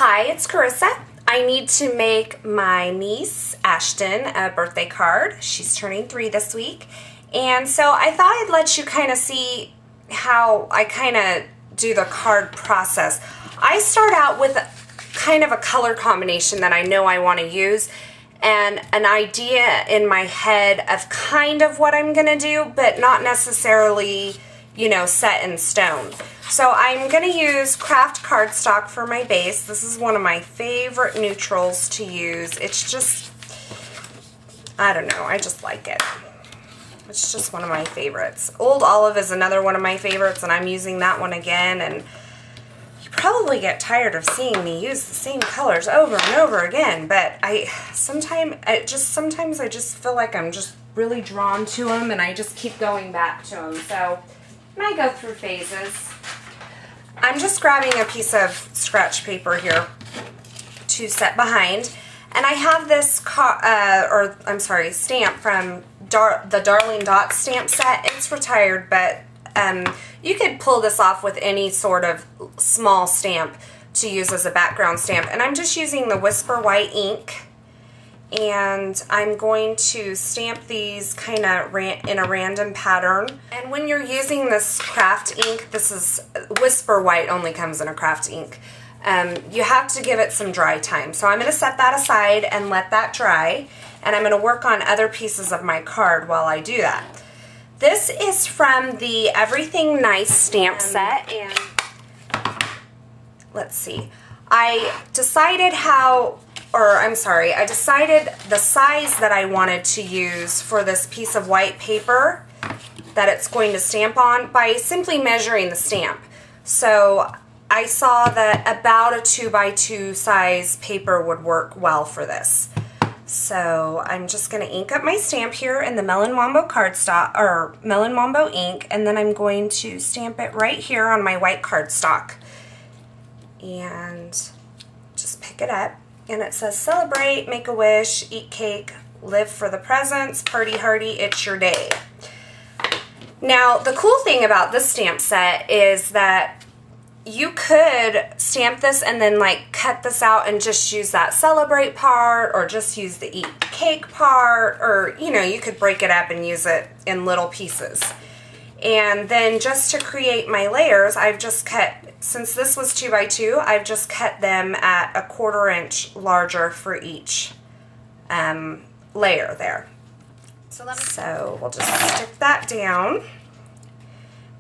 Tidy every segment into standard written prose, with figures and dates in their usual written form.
Hi, it's Carissa. I need to make my niece, Ashton, a birthday card. She's turning 3 this week. And so I thought I'd let you kind of see how I kind of do the card process. I start out with kind of a color combination that I know I want to use and an idea in my head of kind of what I'm going to do, but not necessarily, you know, set in stone. So I'm going to use Kraft cardstock for my base. This is one of my favorite neutrals to use. It's just, I don't know, I just like it. It's just one of my favorites. Old Olive is another one of my favorites, and I'm using that one again. And you probably get tired of seeing me use the same colors over and over again, but sometimes I just feel like I'm just really drawn to them, and I just keep going back to them. So I go through phases. I'm just grabbing a piece of scratch paper here to set behind, and I have this stamp from the Darling Dot stamp set. It's retired, but you could pull this off with any sort of small stamp to use as a background stamp. And I'm just using the Whisper White ink, and I'm going to stamp these kind of in a random pattern. And when you're using this Kraft ink, this is Whisper White, only comes in a Kraft ink. You have to give it some dry time. So I'm going to set that aside and let that dry, and I'm going to work on other pieces of my card while I do that. This is from the Everything Nice stamp set, and let's see. I decided I decided the size that I wanted to use for this piece of white paper that it's going to stamp on by simply measuring the stamp. So I saw that about a 2x2 size paper would work well for this. So I'm just going to ink up my stamp here in the Melon Mambo cardstock, or Melon Mambo ink, and then I'm going to stamp it right here on my white cardstock. And just pick it up. And it says, celebrate, make a wish, eat cake, live for the presents, party hardy, it's your day. Now, the cool thing about this stamp set is that you could stamp this and then like cut this out and just use that celebrate part, or just use the eat cake part, or you know, you could break it up and use it in little pieces. And then just to create my layers, I've just cut, since this was 2x2, I've just cut them at 1/4 inch larger for each layer there. So we'll just stick that down.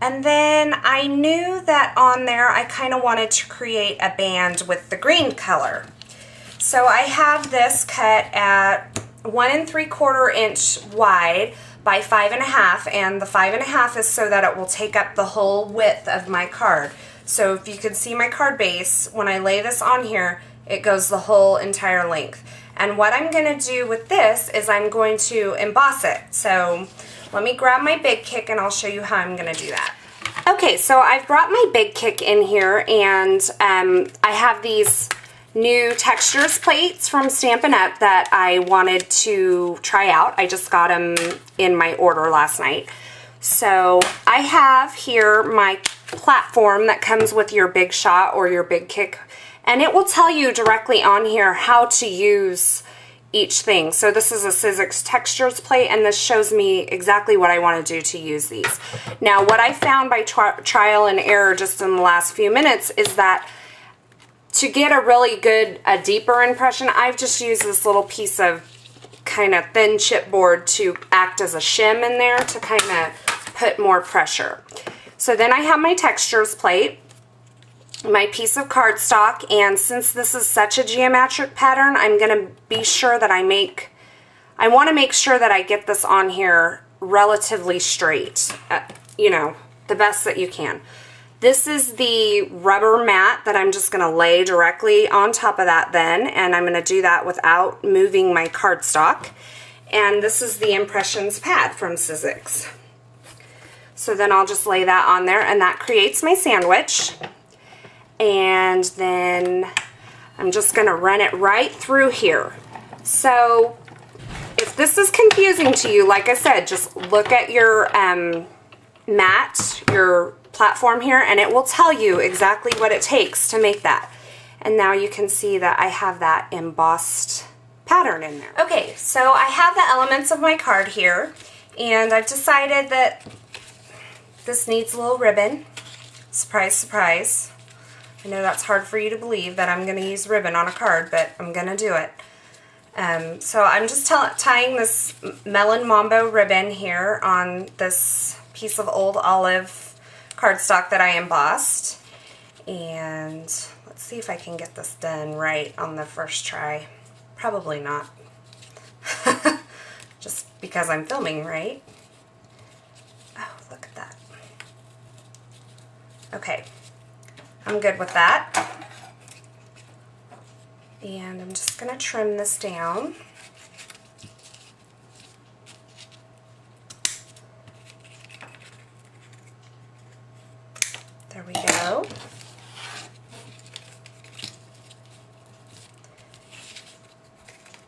And then I knew that on there I kind of wanted to create a band with the green color. So I have this cut at 1 3/4 inch wide by 5.5, and the 5.5 is so that it will take up the whole width of my card. So if you can see my card base, when I lay this on here, it goes the whole entire length. And what I'm going to do with this is I'm going to emboss it. So let me grab my big kick and I'll show you how I'm going to do that. Okay, so I've brought my big kick in here, and I have these new textures plates from Stampin' Up that I wanted to try out. I just got them in my order last night. So I have here my platform that comes with your big shot or your big kick, and it will tell you directly on here how to use each thing. So this is a Sizzix textures plate, and this shows me exactly what I want to do to use these. Now, what I found by trial and error just in the last few minutes is that to get a really good, a deeper impression, I've just used this little piece of kind of thin chipboard to act as a shim in there to kind of put more pressure. So then I have my textures plate, my piece of cardstock, and since this is such a geometric pattern, I'm going to be sure that I want to make sure that I get this on here relatively straight, you know, the best that you can. This is the rubber mat that I'm just going to lay directly on top of that then, and I'm going to do that without moving my cardstock. And this is the Impressions pad from Sizzix. So then I'll just lay that on there, and that creates my sandwich. And then I'm just going to run it right through here. So if this is confusing to you, like I said, just look at your mat, your platform here, and it will tell you exactly what it takes to make that. And now you can see that I have that embossed pattern in there. Okay, so I have the elements of my card here, and I've decided that this needs a little ribbon. Surprise, surprise. I know that's hard for you to believe that I'm going to use ribbon on a card, but I'm going to do it. So I'm just tying this Melon Mambo ribbon here on this piece of old olive cardstock that I embossed. And let's see if I can get this done right on the first try. Probably not. Just because I'm filming, right? Oh, look at that. Okay, I'm good with that. And I'm just going to trim this down. There we go.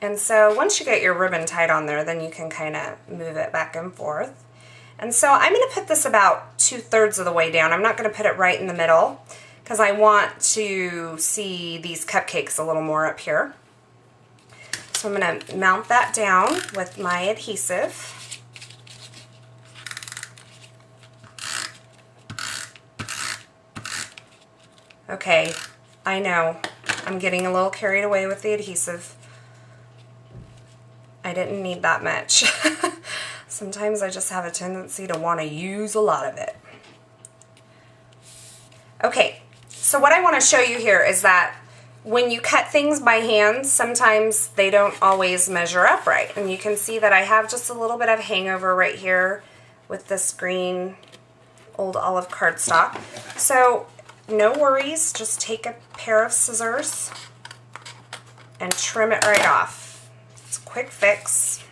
And so once you get your ribbon tied on there, then you can kind of move it back and forth. And so I'm going to put this about 2/3 of the way down. I'm not going to put it right in the middle because I want to see these cupcakes a little more up here. So I'm going to mount that down with my adhesive. Okay, I know, I'm getting a little carried away with the adhesive. I didn't need that much. Sometimes I just have a tendency to want to use a lot of it. Okay, so what I want to show you here is that when you cut things by hand, sometimes they don't always measure up right. And you can see that I have just a little bit of hangover right here with this green old olive cardstock. So no worries, just take a pair of scissors and trim it right off. It's a quick fix.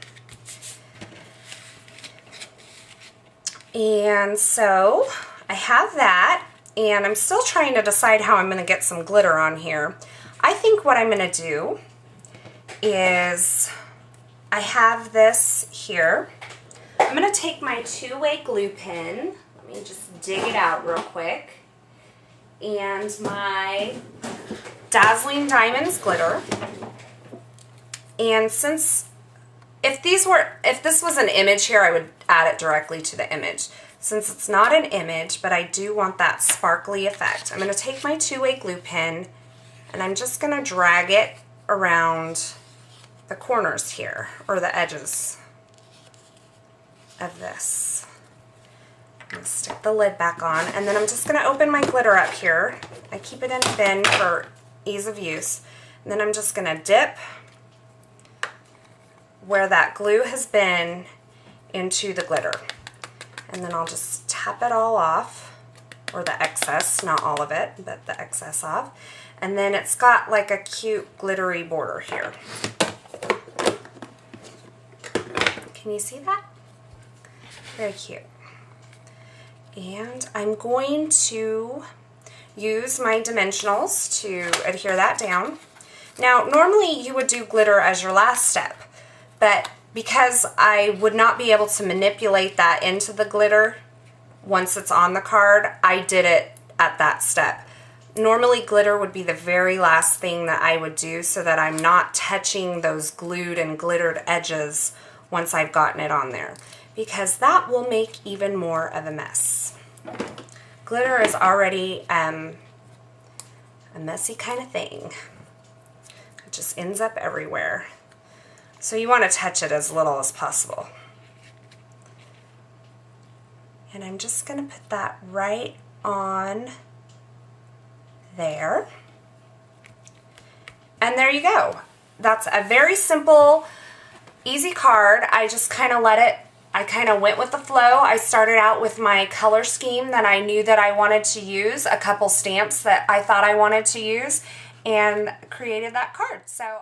And so I have that, and I'm still trying to decide how I'm going to get some glitter on here. I think what I'm going to do is I have this here. I'm going to take my 2-way glue pen. Let me just dig it out real quick. And my Dazzling Diamonds glitter. And since if this was an image here, I would add it directly to the image. Since it's not an image, but I do want that sparkly effect, I'm going to take my 2-way glue pen and I'm just going to drag it around the corners here, or the edges of this. I'm going to stick the lid back on, and then I'm just going to open my glitter up here. I keep it in a bin for ease of use. And then I'm just going to dip where that glue has been into the glitter. And then I'll just tap it all off, or the excess, not all of it, but the excess off. And then it's got like a cute glittery border here. Can you see that? Very cute. And I'm going to use my dimensionals to adhere that down. Now, normally you would do glitter as your last step, but because I would not be able to manipulate that into the glitter once it's on the card, I did it at that step. Normally glitter would be the very last thing that I would do so that I'm not touching those glued and glittered edges once I've gotten it on there, because that will make even more of a mess. Glitter is already a messy kind of thing. It just ends up everywhere. So you want to touch it as little as possible. And I'm just going to put that right on there. And there you go. That's a very simple, easy card. I just kind of I kind of went with the flow. I started out with my color scheme that I knew that I wanted to use, a couple stamps that I thought I wanted to use, and created that card. So